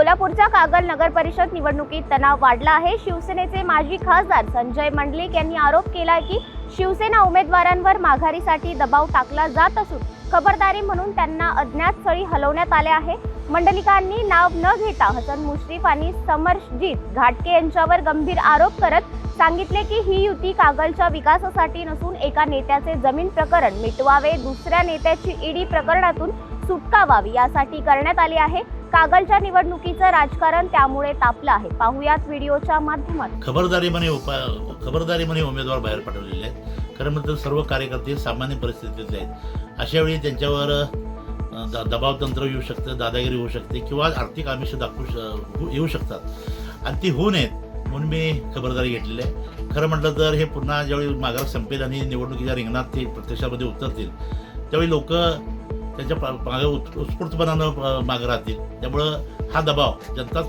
सोलापूरच्या कागल नगर परिषद निवडणुकीत तणाव वाढला आहे। शिवसेनेचे माजी खासदार संजय मंडलिक यांनी आरोप केला की शिवसेना उमेदवारांवर माघारीसाठी दबाव टाकला जात असून खबरदारी म्हणून त्यांना अज्ञात स्थळी हलवण्यात आले आहे। मंडलिकांनी नाव न घेता हसन मुश्रीफ आणि समरजीत घाटके यांच्यावर गंभीर आरोप करत सांगितले की ही युती कागलच्या विकासासाठी नसून एका नेत्याचे जमीन प्रकरण मिटवावे, दुसऱ्या नेत्याची ईडी प्रकरणातून सुटका व्हावी यासाठी करण्यात आली आहे। कागलच्या निवडणुकीचं राजकारण त्यामुळे तापलं आहे। पाहुयात व्हिडिओच्या माध्यमातून। खबरदारी म्हणे उमेदवार बाहेर पडवलेले आहेत। खरं म्हणजे सर्व कार्यकर्ते सामान्य परिस्थितीतले आहेत। अशा वेळी त्यांच्यावर दबाव तंत्र येऊ शकतं, दादागिरी होऊ शकते किंवा आर्थिक आमिष येऊ शकतात आणि ती होऊ नयेत म्हणून मी खबरदारी घेतलेली आहे। खरं म्हटलं तर हे पुन्हा ज्यावेळी माघार संपेल आणि निवडणुकीच्या रिंगणात ते प्रत्यक्षामध्ये उतरतील त्यावेळी लोक त्यांच्या मागे उत्स्फूर्तपणानं मागे राहतील। त्यामुळं हा दबाव जनताच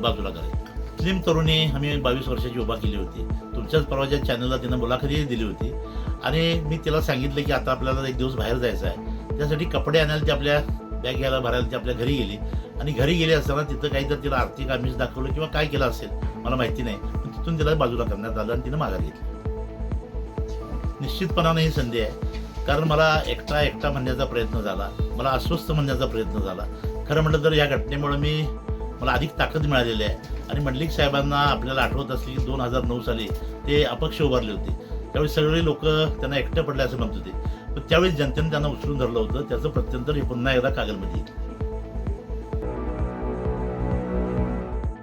बाजूला करेल। मुस्लिम तरुणी आम्ही 22 वर्षाची उभा केली होती। तुमच्याच परवाच्या चॅनलला तिनं मुलाखती दिली होती आणि मी तिला सांगितलं की आता आपल्याला एक दिवस बाहेर जायचं आहे, त्यासाठी कपडे आणायला ती आपल्या बॅग घ्यायला भरायला ती आपल्या घरी गेली आणि घरी गेली असताना तिथं काहीतरी तिला आर्थिक आमिष दाखवलं किंवा काय केलं असेल मला माहिती नाही, पण तिथून तिला बाजूला करण्यात आलं आणि तिनं माघार घेतली। निश्चितपणाने ही संधी आहे, कारण मला एकटा म्हणण्याचा प्रयत्न झाला, मला अस्वस्थ म्हणण्याचा प्रयत्न झाला। खरं म्हटलं तर या घटनेमुळे मला अधिक ताकद मिळालेली आहे आणि मंडलिक साहेबांना आपल्याला आठवत असली की 2009 साली ते अपक्ष उभारले होते, त्यावेळी सगळे लोक त्यांना एकटं पडले असं म्हणत होते, पण त्यावेळी जनतेने त्यांना उचलून धरलं होतं। त्याचं प्रत्यंतर हे पुन्हा एकदा कागलमध्ये येईल।